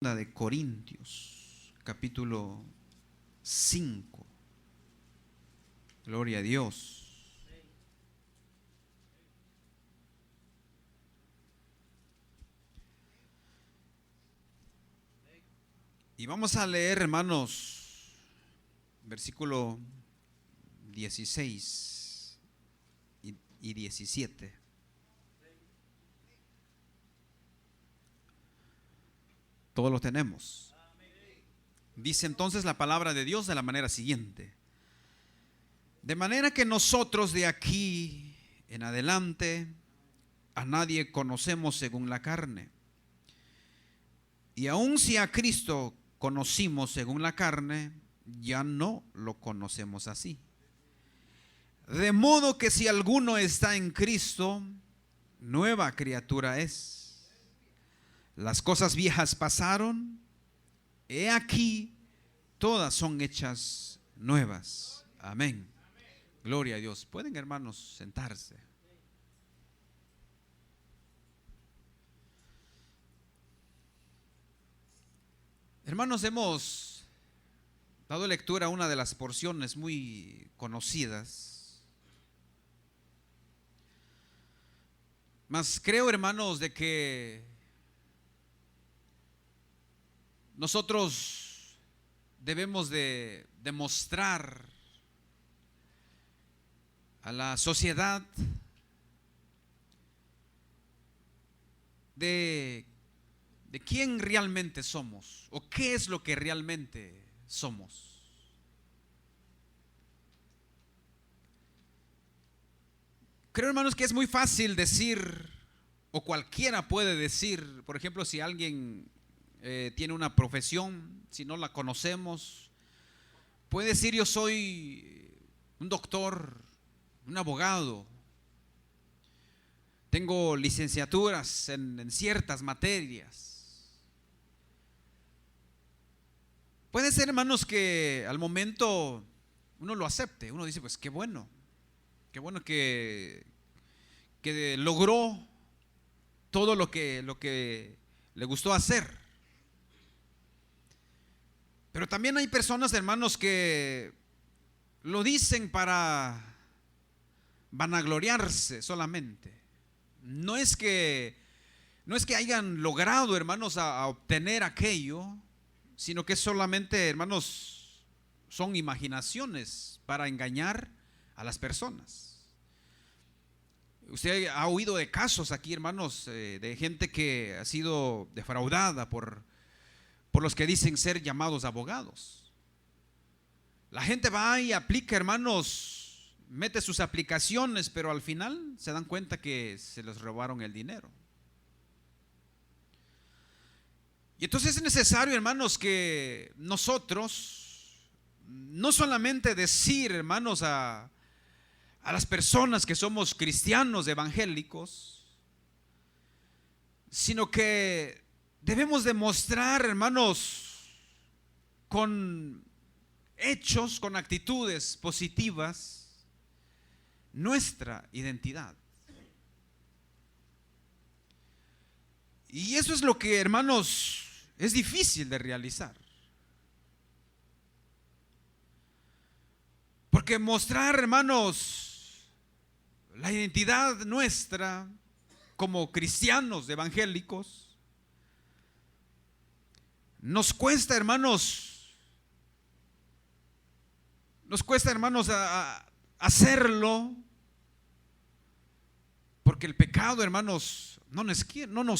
De Corintios, capítulo 5. Gloria a Dios. Y vamos a leer, hermanos, versículo 16 y 17. Todos lo tenemos. Dice entonces la palabra de Dios de la manera siguiente: de manera que nosotros de aquí en adelante a nadie conocemos según la carne. Y aun si a Cristo conocimos según la carne, ya no lo conocemos así. De modo que si alguno está en Cristo, nueva criatura es. Las cosas viejas pasaron, he aquí, todas son hechas nuevas. Amén. Gloria a Dios. Pueden, hermanos, sentarse. Hermanos, hemos dado lectura a una de las porciones muy conocidas. Mas creo, hermanos, de que nosotros debemos de demostrar a la sociedad de quién realmente somos o qué es lo que realmente somos. Creo, hermanos, que es muy fácil decir, o cualquiera puede decir, por ejemplo, si alguien tiene una profesión, si no la conocemos, puede decir: yo soy un doctor, un abogado, tengo licenciaturas en ciertas materias. Puede ser, hermanos, que al momento uno lo acepte, uno dice: pues qué bueno que logró todo lo que le gustó hacer. Pero también hay personas, hermanos, que lo dicen para vanagloriarse solamente. No es que hayan logrado, hermanos, a obtener aquello, sino que solamente, hermanos, son imaginaciones para engañar a las personas. Usted ha oído de casos aquí, hermanos, de gente que ha sido defraudada por los que dicen ser llamados abogados. La gente va y aplica, hermanos, mete sus aplicaciones, pero al final se dan cuenta que se les robaron el dinero. Y entonces es necesario, hermanos, que nosotros no solamente decir, hermanos, a las personas que somos cristianos evangélicos, sino que debemos demostrar, hermanos, con hechos, con actitudes positivas, nuestra identidad. Y eso es lo que, hermanos, es difícil de realizar. Porque mostrar, hermanos, la identidad nuestra como cristianos evangélicos nos cuesta, hermanos, a hacerlo, porque el pecado, hermanos, no nos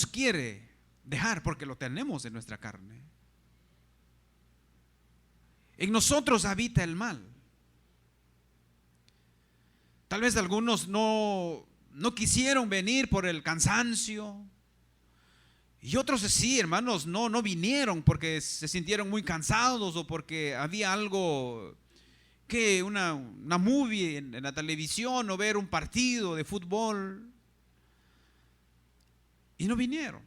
quiere dejar, porque lo tenemos en nuestra carne. En nosotros habita el mal. Tal vez algunos no quisieron venir por el cansancio, y otros sí, hermanos, no vinieron porque se sintieron muy cansados o porque había algo, que una movie en la televisión o ver un partido de fútbol, y no vinieron.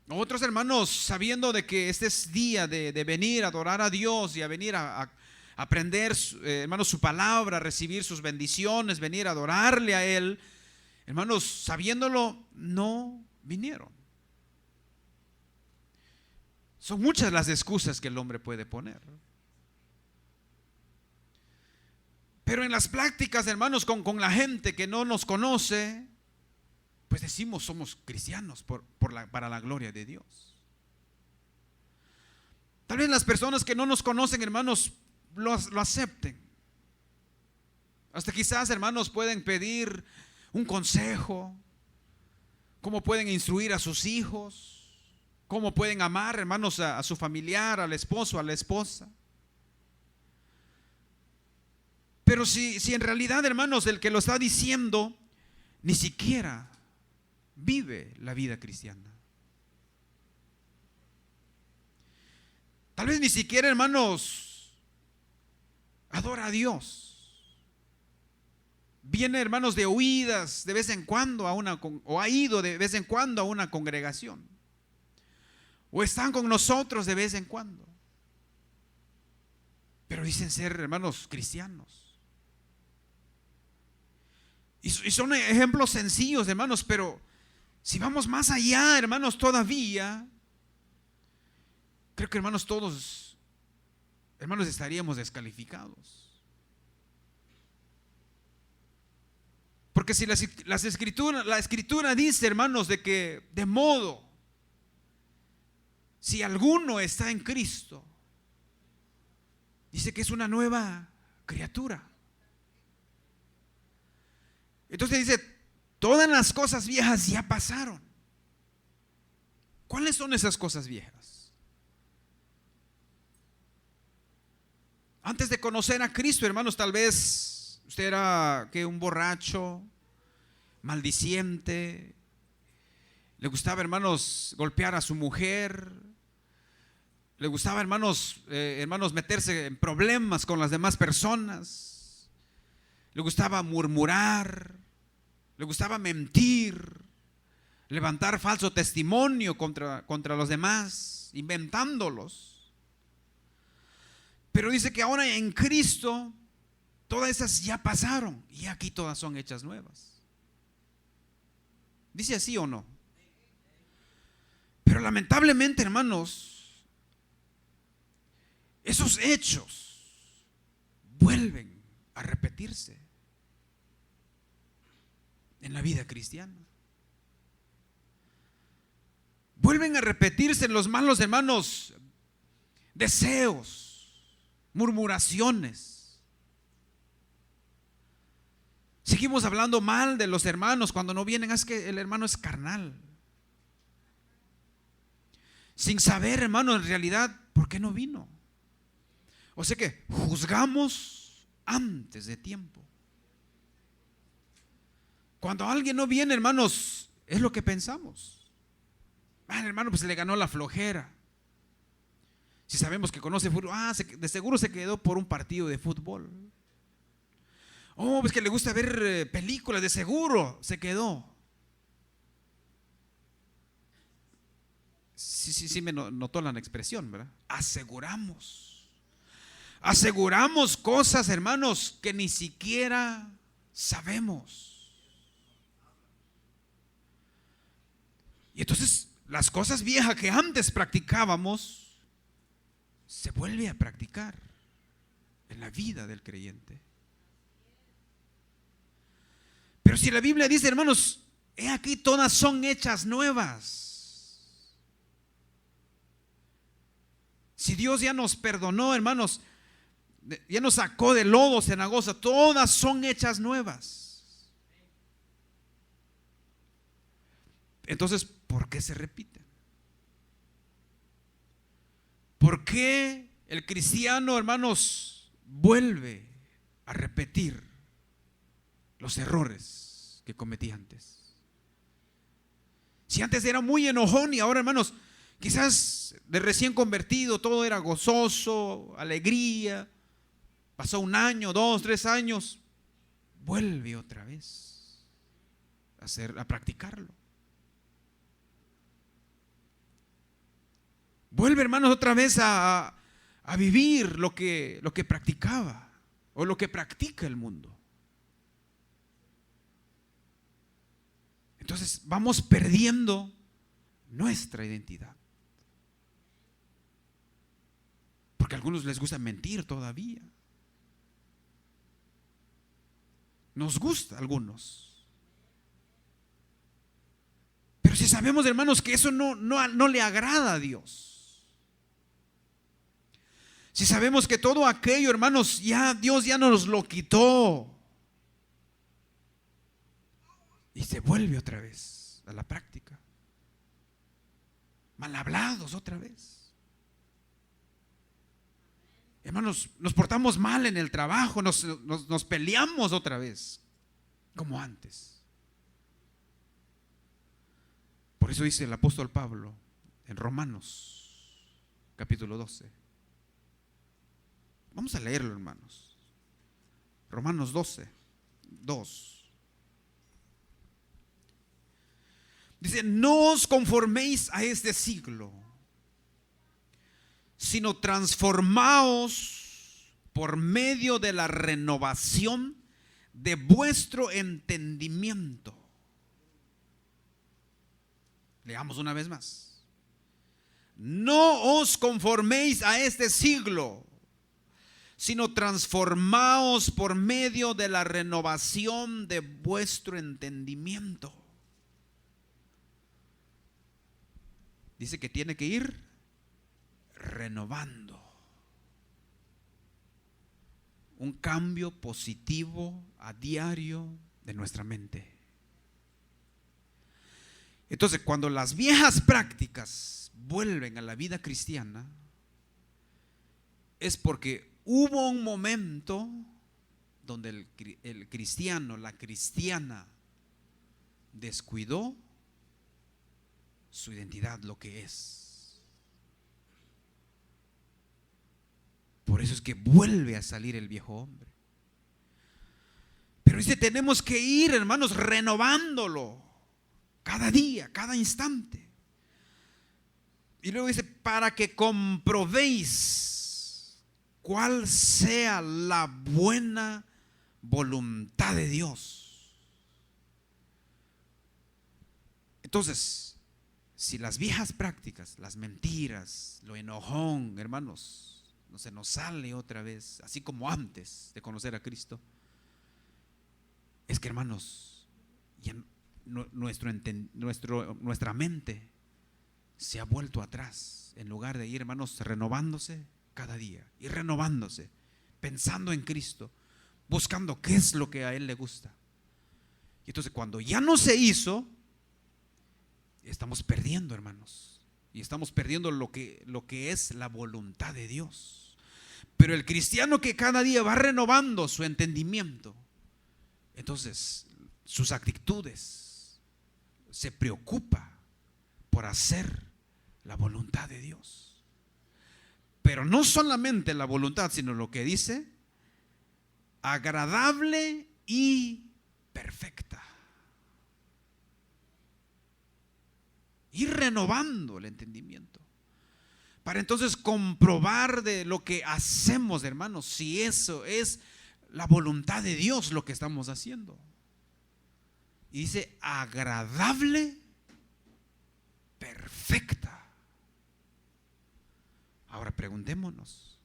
Otros, hermanos, sabiendo de que este es día de venir a adorar a Dios y a venir a aprender, hermanos, su palabra, a recibir sus bendiciones, venir a adorarle a Él, hermanos, sabiéndolo, no vinieron. Son muchas las excusas que el hombre puede poner. Pero en las prácticas, hermanos, con la gente que no nos conoce, pues decimos somos cristianos para la gloria de Dios. Tal vez las personas que no nos conocen, hermanos, lo acepten. Hasta quizás, hermanos, pueden pedir un consejo, cómo pueden instruir a sus hijos, cómo pueden amar, hermanos, a su familiar, al esposo, a la esposa. Pero si en realidad, hermanos, el que lo está diciendo ni siquiera vive la vida cristiana, tal vez ni siquiera, hermanos, adora a Dios. Viene, hermanos, de oídas de vez en cuando o ha ido de vez en cuando a una congregación, o están con nosotros de vez en cuando, pero dicen ser, hermanos, cristianos. Y son ejemplos sencillos, hermanos, pero si vamos más allá, hermanos, todavía, creo que, hermanos, todos, hermanos, estaríamos descalificados. Porque si la escritura dice, hermanos, de que de modo, si alguno está en Cristo, dice que es una nueva criatura. Entonces dice, todas las cosas viejas ya pasaron. ¿Cuáles son esas cosas viejas? Antes de conocer a Cristo, hermanos, tal vez usted era un borracho, maldiciente, le gustaba, hermanos, golpear a su mujer, le gustaba, hermanos, meterse en problemas con las demás personas, le gustaba murmurar, le gustaba mentir, levantar falso testimonio contra los demás, inventándolos. Pero dice que ahora en Cristo todas esas ya pasaron y aquí todas son hechas nuevas. ¿Dice así o no? Pero lamentablemente, hermanos, esos hechos vuelven a repetirse en la vida cristiana. Vuelven a repetirse en los malos, hermanos, deseos, murmuraciones. Seguimos hablando mal de los hermanos cuando no vienen. Es que el hermano es carnal. Sin saber, hermano, en realidad, ¿por qué no vino? O sea que juzgamos antes de tiempo. Cuando alguien no viene, hermanos, es lo que pensamos. Hermano, pues le ganó la flojera. Si sabemos que conoce fútbol, de seguro se quedó por un partido de fútbol. Pues que le gusta ver películas, de seguro se quedó. Sí me notó la expresión, ¿verdad? Aseguramos cosas, hermanos, que ni siquiera sabemos. Y entonces las cosas viejas que antes practicábamos se vuelve a practicar en la vida del creyente. Pero si la Biblia dice, hermanos, he aquí todas son hechas nuevas. Si Dios ya nos perdonó, hermanos, ya nos sacó del lodo cenagoso, todas son hechas nuevas. Entonces, ¿por qué se repiten? ¿Por qué el cristiano, hermanos, vuelve a repetir los errores que cometí antes? Si antes era muy enojón y ahora, hermanos, quizás de recién convertido todo era gozoso, alegría. Pasó 1 año, 2, 3 años, vuelve otra vez a practicarlo. Vuelve, hermanos, otra vez a vivir lo que practicaba o lo que practica el mundo. Entonces vamos perdiendo nuestra identidad. Y a algunos les gusta mentir todavía. Nos gusta a algunos. Pero si sabemos, hermanos, que eso no le agrada a Dios. Si sabemos que todo aquello, hermanos, ya Dios ya nos lo quitó. Y se vuelve otra vez a la práctica. Mal hablados otra vez. Hermanos, nos portamos mal en el trabajo, nos peleamos otra vez, como antes. Por eso dice el apóstol Pablo en Romanos, capítulo 12. Vamos a leerlo, hermanos. Romanos 12, 2. Dice: no os conforméis a este siglo, sino transformaos por medio de la renovación de vuestro entendimiento. Leamos una vez más. No os conforméis a este siglo, sino transformaos por medio de la renovación de vuestro entendimiento. Dice que tiene que ir renovando. Un cambio positivo a diario de nuestra mente. Entonces, cuando las viejas prácticas vuelven a la vida cristiana, es porque hubo un momento donde el cristiano, la cristiana, descuidó su identidad, lo que es. Por eso es que vuelve a salir el viejo hombre. Pero dice, tenemos que ir, hermanos, renovándolo cada día, cada instante. Y luego dice, para que comprobéis cuál sea la buena voluntad de Dios. Entonces, si las viejas prácticas, las mentiras, lo enojón, hermanos, no se nos sale otra vez, así como antes de conocer a Cristo, es que, hermanos, ya nuestra mente se ha vuelto atrás, en lugar de ir, hermanos, renovándose cada día, y renovándose, pensando en Cristo, buscando qué es lo que a Él le gusta. Y entonces, cuando ya no se hizo, estamos perdiendo, hermanos, y estamos perdiendo lo que es la voluntad de Dios. Pero el cristiano que cada día va renovando su entendimiento, entonces sus actitudes se preocupa por hacer la voluntad de Dios. Pero no solamente la voluntad, sino lo que dice, agradable y perfecta. Ir renovando el entendimiento para entonces comprobar de lo que hacemos, hermanos, si eso es la voluntad de Dios lo que estamos haciendo. Y dice agradable, perfecta. Ahora preguntémonos,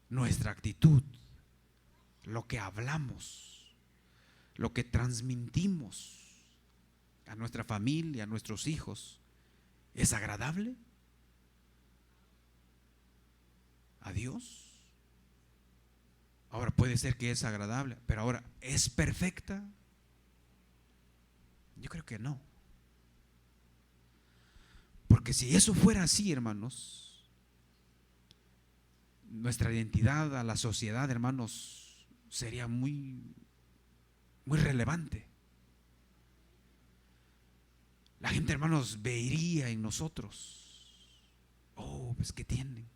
nuestra actitud, lo que hablamos, lo que transmitimos a nuestra familia, a nuestros hijos, ¿es agradable a Dios? Ahora puede ser que es agradable, pero ahora ¿es perfecta? Yo creo que no. Porque si eso fuera así, hermanos, nuestra identidad a la sociedad, hermanos, sería muy relevante. La gente, hermanos, vería en nosotros, oh, pues ¿qué tienen?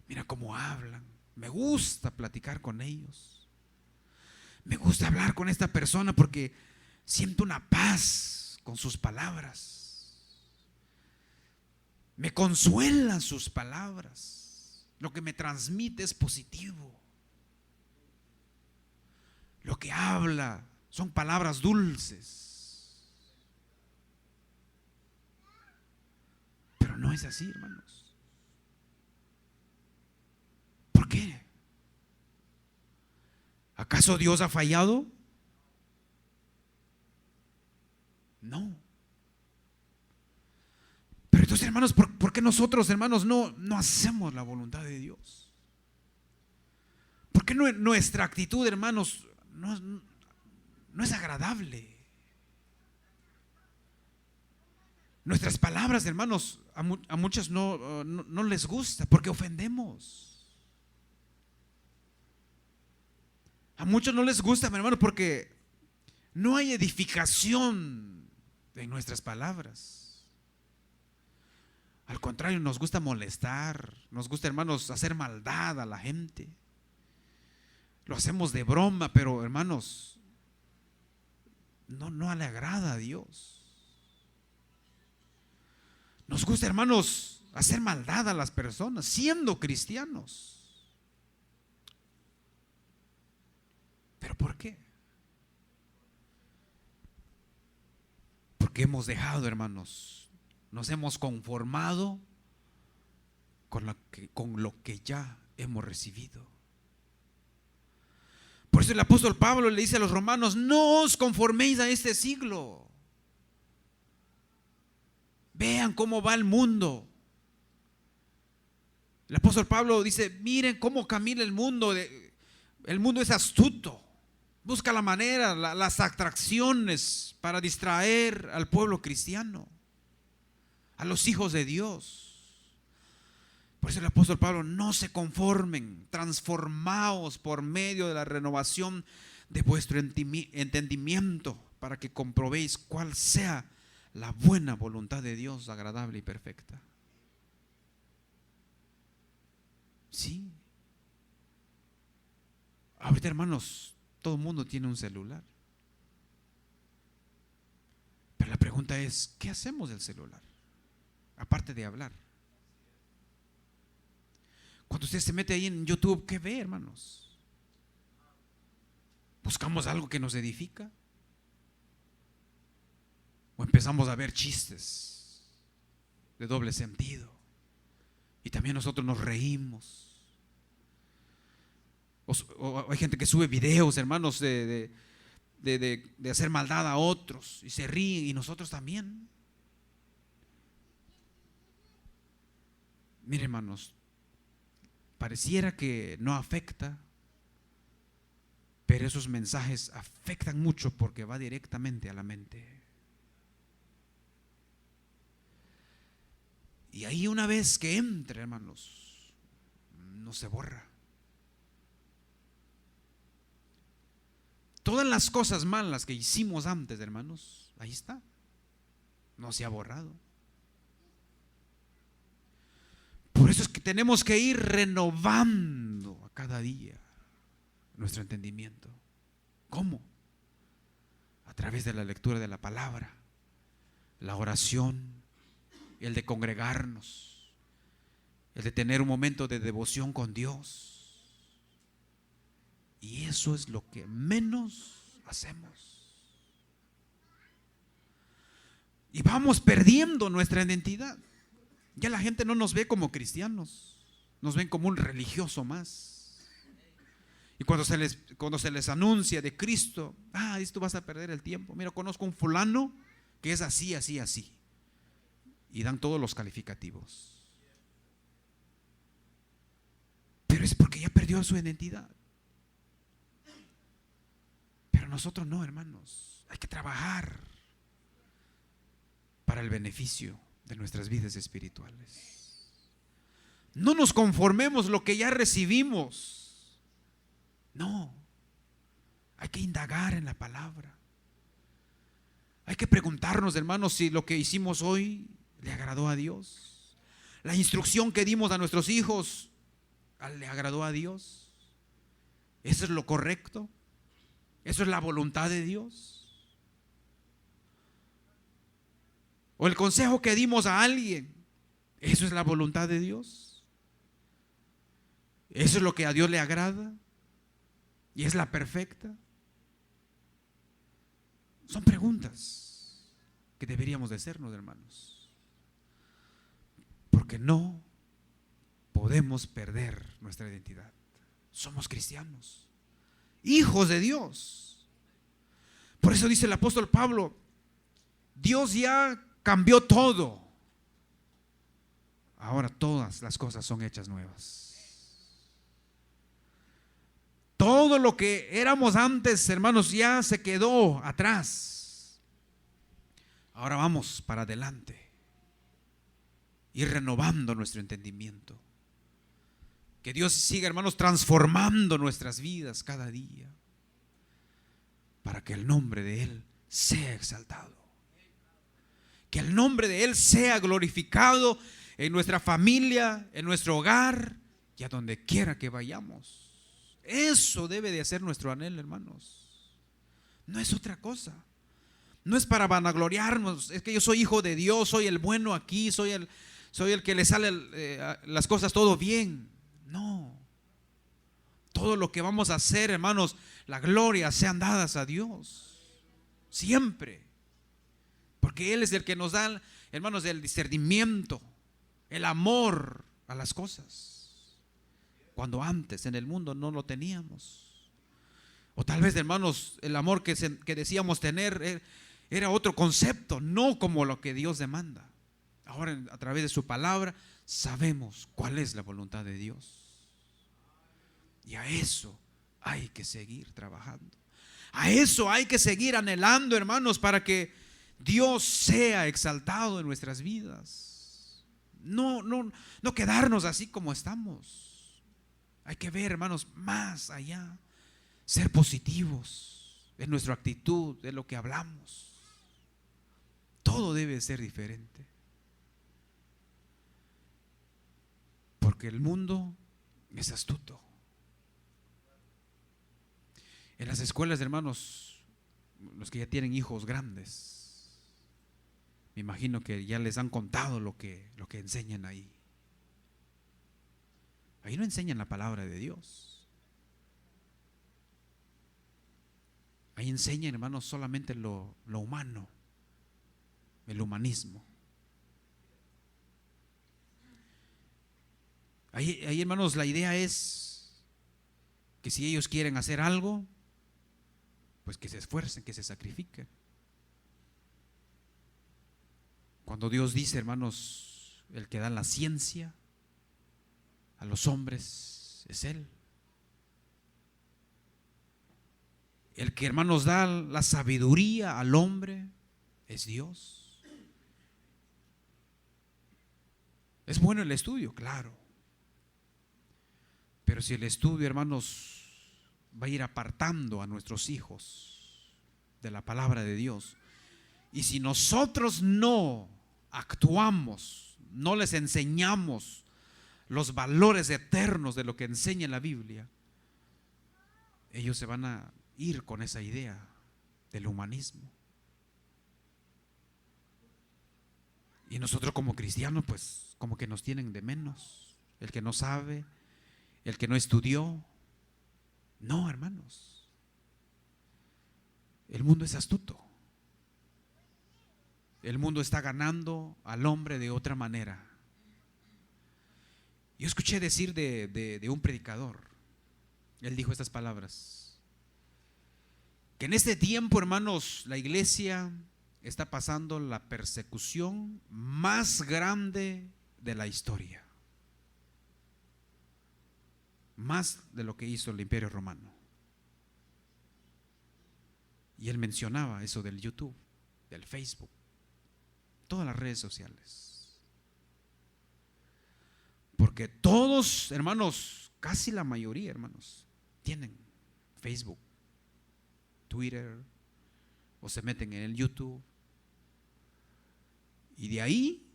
Mira cómo hablan. Me gusta platicar con ellos. Me gusta hablar con esta persona porque siento una paz con sus palabras. Me consuelan sus palabras. Lo que me transmite es positivo. Lo que habla son palabras dulces. Pero no es así, hermanos. ¿Acaso Dios ha fallado? No. Pero entonces, hermanos, ¿por qué nosotros, hermanos, no hacemos la voluntad de Dios? ¿Por qué nuestra actitud, hermanos, no es agradable? Nuestras palabras, hermanos, a muchos no les gusta porque ofendemos. A muchos no les gusta, hermano, porque no hay edificación en nuestras palabras. Al contrario, nos gusta molestar, nos gusta, hermanos, hacer maldad a la gente. Lo hacemos de broma, pero, hermanos, no le agrada a Dios. Nos gusta, hermanos, hacer maldad a las personas, siendo cristianos. ¿Pero por qué? Porque hemos dejado, hermanos, nos hemos conformado con lo que ya hemos recibido. Por eso el apóstol Pablo le dice a los romanos: no os conforméis a este siglo. Vean cómo va el mundo. El apóstol Pablo dice: miren cómo camina el mundo. El mundo es astuto. Busca la manera, las atracciones para distraer al pueblo cristiano, a los hijos de Dios. Por eso el apóstol Pablo: no se conformen, transformaos por medio de la renovación de vuestro entendimiento, para que comprobéis cuál sea la buena voluntad de Dios, agradable y perfecta. Sí. Ahorita, hermanos, todo el mundo tiene un celular. Pero la pregunta es: ¿qué hacemos del celular? Aparte de hablar. Cuando usted se mete ahí en YouTube, ¿qué ve, hermanos? ¿Buscamos algo que nos edifica? ¿O empezamos a ver chistes de doble sentido? Y también nosotros nos reímos. O hay gente que sube videos, hermanos, de hacer maldad a otros y se ríen, y nosotros también. Miren, hermanos, pareciera que no afecta, pero esos mensajes afectan mucho porque va directamente a la mente. Y ahí, una vez que entra, hermanos, no se borra. Todas las cosas malas que hicimos antes, hermanos, ahí está. No se ha borrado. Por eso es que tenemos que ir renovando a cada día nuestro entendimiento. ¿Cómo? A través de la lectura de la palabra, la oración, el de congregarnos, el de tener un momento de devoción con Dios. Y eso es lo que menos hacemos. Y vamos perdiendo nuestra identidad. Ya la gente no nos ve como cristianos, nos ven como un religioso más. Y cuando se les anuncia de Cristo: dices, tú vas a perder el tiempo. Mira, conozco un fulano que es así, así, así. Y dan todos los calificativos. Pero es porque ya perdió su identidad. Pero nosotros no, hermanos. Hay que trabajar para el beneficio de nuestras vidas espirituales. No nos conformemos lo que ya recibimos. No. Hay que indagar en la palabra. Hay que preguntarnos, hermanos, si lo que hicimos hoy le agradó a Dios. La instrucción que dimos a nuestros hijos le agradó a Dios. ¿Eso es lo correcto? ¿Eso es la voluntad de Dios? ¿O el consejo que dimos a alguien, eso es la voluntad de Dios? ¿Eso es lo que a Dios le agrada? ¿Y es la perfecta? Son preguntas que deberíamos de hacernos, hermanos. Porque no podemos perder nuestra identidad. Somos cristianos hijos de Dios. Por eso dice el apóstol Pablo, Dios ya cambió todo. Ahora todas las cosas son hechas nuevas. Todo lo que éramos antes, hermanos, ya se quedó atrás. Ahora vamos para adelante y renovando nuestro entendimiento. Que Dios siga, hermanos, transformando nuestras vidas cada día para que el nombre de Él sea exaltado. Que el nombre de Él sea glorificado en nuestra familia, en nuestro hogar y a donde quiera que vayamos. Eso debe de ser nuestro anhelo, hermanos. No es otra cosa. No es para vanagloriarnos. Es que yo soy hijo de Dios, soy el bueno aquí, soy el que le sale las cosas todo bien. No. Todo lo que vamos a hacer, hermanos, la gloria sean dadas a Dios. Siempre. Porque Él es el que nos da, hermanos, el discernimiento, el amor a las cosas. Cuando antes en el mundo no lo teníamos. O tal vez, hermanos, el amor que decíamos tener era otro concepto, no como lo que Dios demanda. Ahora a través de su palabra sabemos cuál es la voluntad de Dios. Y a eso hay que seguir trabajando. A eso hay que seguir anhelando, hermanos, para que Dios sea exaltado en nuestras vidas. No quedarnos así como estamos. Hay que ver, hermanos, más allá. Ser positivos en nuestra actitud, en lo que hablamos. Todo debe ser diferente. Porque el mundo es astuto. En las escuelas, hermanos, los que ya tienen hijos grandes, me imagino que ya les han contado lo que enseñan ahí. Ahí no enseñan la palabra de Dios. Ahí enseñan, hermanos, solamente lo humano, el humanismo. Ahí, hermanos, la idea es que si ellos quieren hacer algo, pues que se esfuercen, que se sacrifiquen. Cuando Dios dice, hermanos, el que da la ciencia a los hombres es Él. El que, hermanos, da la sabiduría al hombre es Dios. Es bueno el estudio, claro. Pero si el estudio, hermanos, va a ir apartando a nuestros hijos de la palabra de Dios, y si nosotros no actuamos, no les enseñamos los valores eternos de lo que enseña la Biblia, ellos se van a ir con esa idea del humanismo. Y nosotros como cristianos, pues como que nos tienen de menos. El que no sabe, el que no estudió. No, hermanos. El mundo es astuto. El mundo está ganando al hombre de otra manera. Yo escuché decir de un predicador. Él dijo estas palabras: que en este tiempo, hermanos, la iglesia está pasando la persecución más grande de la historia. Más de lo que hizo el Imperio Romano. Y él mencionaba eso del YouTube, del Facebook, todas las redes sociales. Porque todos, hermanos, casi la mayoría, hermanos, tienen Facebook, Twitter, o se meten en el YouTube. Y de ahí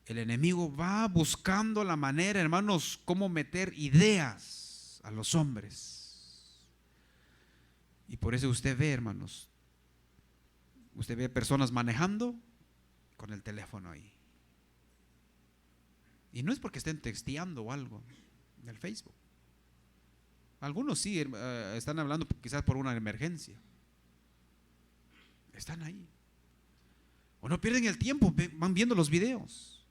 el enemigo va buscando la manera, hermanos, cómo meter ideas a los hombres. Y por eso usted ve, hermanos, usted ve personas manejando con el teléfono ahí. Y no es porque estén texteando o algo en el Facebook. Algunos sí están hablando quizás por una emergencia. Están ahí. O no pierden el tiempo, van viendo los videos.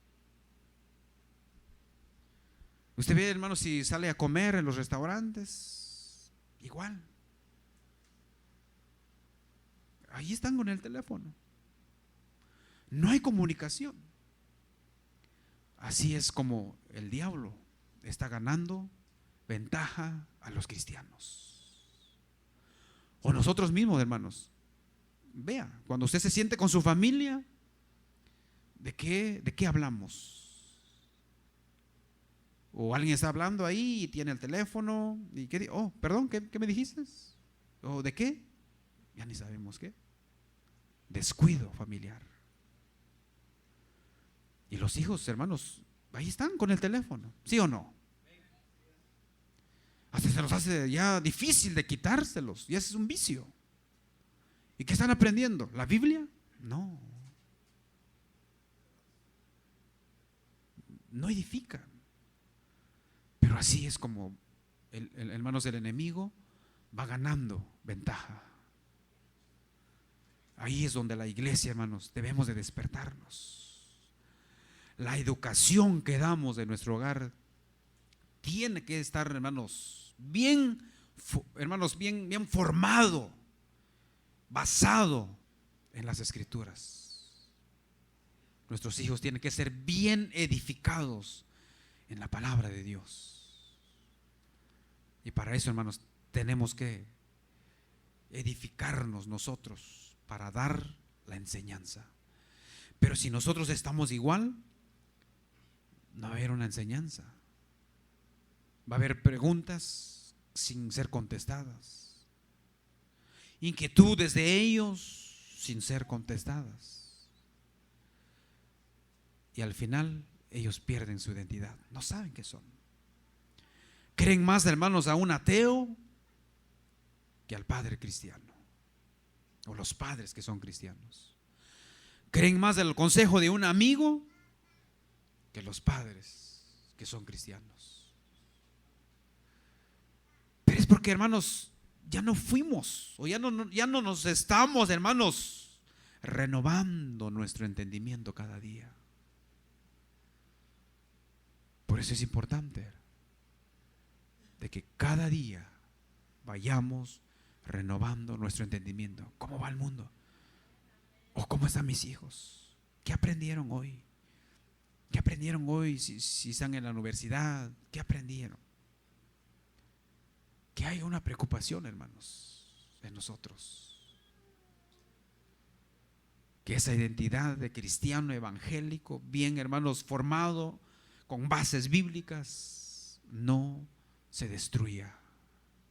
Usted ve, hermano, si sale a comer en los restaurantes, igual. Ahí están con el teléfono. No hay comunicación. Así es como el diablo está ganando ventaja a los cristianos. O nosotros mismos, hermanos. Vea, cuando usted se siente con su familia, ¿de qué hablamos? O alguien está hablando ahí y tiene el teléfono y ¿qué? Oh, perdón, ¿qué me dijiste? ¿O de qué? Ya ni sabemos qué. Descuido familiar. Y los hijos, hermanos, ahí están con el teléfono, ¿sí o no? Hasta se nos hace ya difícil de quitárselos, y ese es un vicio. ¿Y qué están aprendiendo? ¿La Biblia? No. No edifican. Pero así es como hermanos, el enemigo va ganando ventaja. Ahí es donde la iglesia, hermanos, debemos de despertarnos. La educación que damos de nuestro hogar tiene que estar, hermanos, bien formado, basado en las Escrituras. Nuestros hijos tienen que ser bien edificados en la palabra de Dios. Y para eso, hermanos, tenemos que edificarnos nosotros para dar la enseñanza. Pero si nosotros estamos igual, no va a haber una enseñanza. Va a haber preguntas sin ser contestadas, inquietudes de ellos sin ser contestadas, y al final ellos pierden su identidad. No saben qué son. Creen más, hermanos, a un ateo que al padre cristiano, o los padres que son cristianos. Creen más del consejo de un amigo que los padres que son cristianos. Pero es porque, hermanos, ya no fuimos, o ya no nos estamos, hermanos, renovando nuestro entendimiento cada día. Por eso es importante de que cada día vayamos renovando nuestro entendimiento. ¿Cómo va el mundo? ¿O cómo están mis hijos? ¿Qué aprendieron hoy? ¿Qué aprendieron hoy si están en la universidad? ¿Qué aprendieron? Que hay una preocupación, hermanos, en nosotros. Que esa identidad de cristiano evangélico, bien, hermanos, formado con bases bíblicas, no se destruya,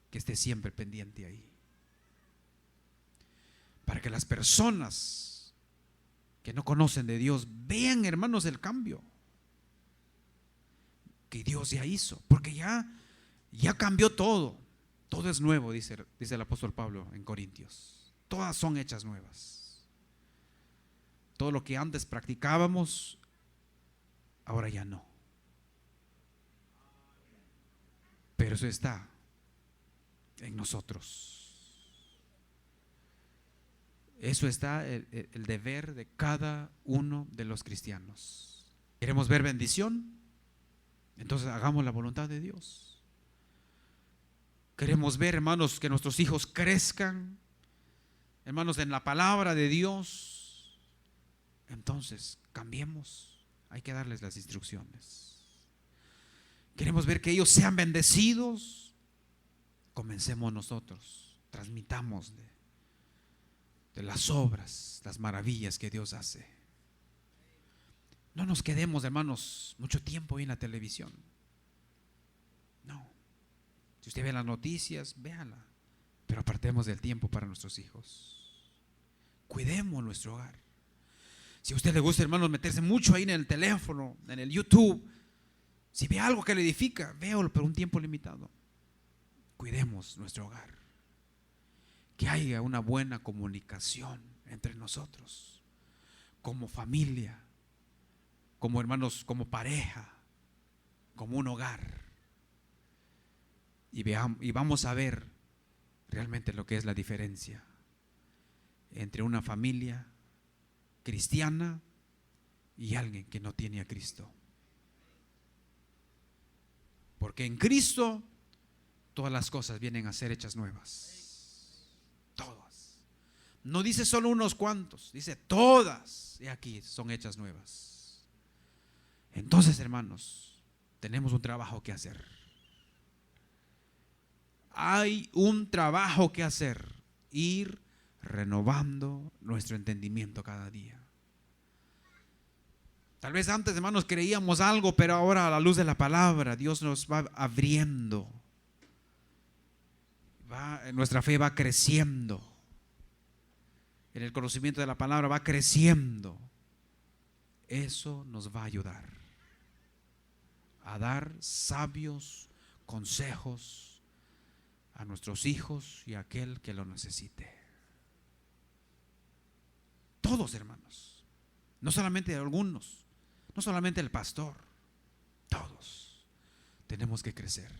que esté siempre pendiente ahí. Para que las personas que no conocen de Dios vean, hermanos, el cambio que Dios ya hizo, porque ya cambió todo. Todo es nuevo, dice el apóstol Pablo en Corintios. Todas son hechas nuevas. Todo lo que antes practicábamos, ahora ya no. Pero eso está en nosotros. Eso está el deber de cada uno de los cristianos. ¿Queremos ver bendición? Entonces hagamos la voluntad de Dios. Queremos ver, hermanos, que nuestros hijos crezcan, hermanos, en la palabra de Dios. Entonces cambiemos. Hay que darles las instrucciones. Queremos ver que ellos sean bendecidos. Comencemos nosotros, transmitamos de las obras, las maravillas que Dios hace. No nos quedemos, hermanos, mucho tiempo en la televisión. No. Si usted ve las noticias, véala, pero apartemos del tiempo para nuestros hijos. Cuidemos nuestro hogar. Si a usted le gusta, hermanos, meterse mucho ahí en el teléfono, en el YouTube, si ve algo que le edifica, véalo, pero un tiempo limitado. Cuidemos nuestro hogar. Que haya una buena comunicación entre nosotros, como familia, como hermanos, como pareja, como un hogar. Y vamos a ver realmente lo que es la diferencia entre una familia cristiana y alguien que no tiene a Cristo. Porque en Cristo todas las cosas vienen a ser hechas nuevas. Todas. No dice solo unos cuantos, dice todas. Y aquí son hechas nuevas. Entonces, hermanos, tenemos un trabajo que hacer. Hay un trabajo que hacer. Ir renovando nuestro entendimiento cada día. Tal vez antes, hermanos, creíamos algo, pero ahora a la luz de la palabra Dios nos va abriendo. Nuestra fe va creciendo. En el conocimiento de la palabra va creciendo. Eso nos va a ayudar a dar sabios consejos a nuestros hijos y a aquel que lo necesite. Todos, hermanos, no solamente algunos, no solamente el pastor, todos tenemos que crecer.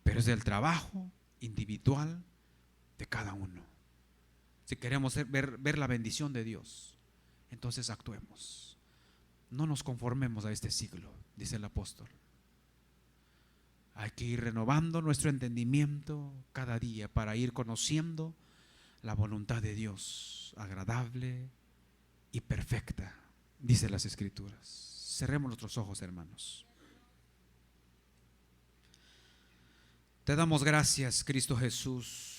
Pero es el trabajo individual de cada uno. Si queremos ver la bendición de Dios, entonces actuemos. No nos conformemos a este siglo, dice el apóstol. Hay que ir renovando nuestro entendimiento cada día para ir conociendo la voluntad de Dios, agradable y perfecta, dice las Escrituras. Cerremos nuestros ojos, hermanos. Te damos gracias, Cristo Jesús,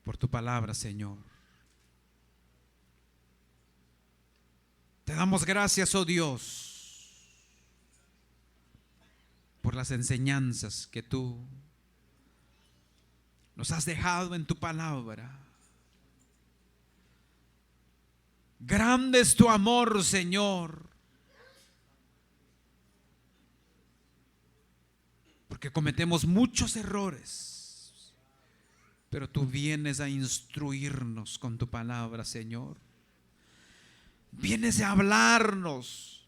por tu palabra, Señor. Te damos gracias, oh Dios, por las enseñanzas que tú nos has dejado en tu palabra. Grande es tu amor, Señor, porque cometemos muchos errores, pero tú vienes a instruirnos con tu palabra, Señor. Vienes a hablarnos.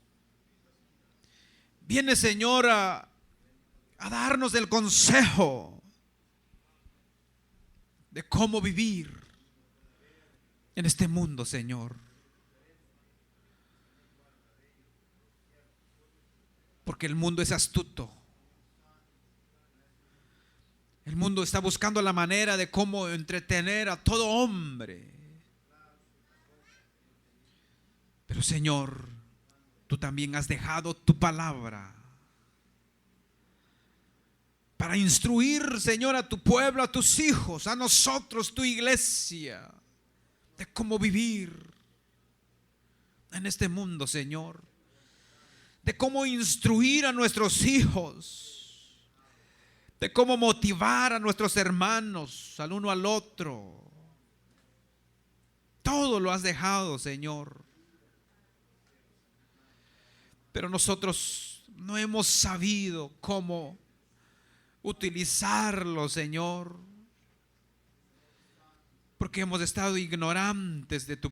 Vienes, Señor, a darnos el consejo de cómo vivir en este mundo, Señor. Porque el mundo es astuto. El mundo está buscando la manera de cómo entretener a todo hombre. Pero, Señor, tú también has dejado tu palabra para instruir, Señor, a tu pueblo, a tus hijos, a nosotros, tu iglesia, de cómo vivir en este mundo, Señor. De cómo instruir a nuestros hijos, de cómo motivar a nuestros hermanos, al uno al otro. Todo lo has dejado, Señor. Pero nosotros no hemos sabido cómo utilizarlo, Señor, porque hemos estado ignorantes de tu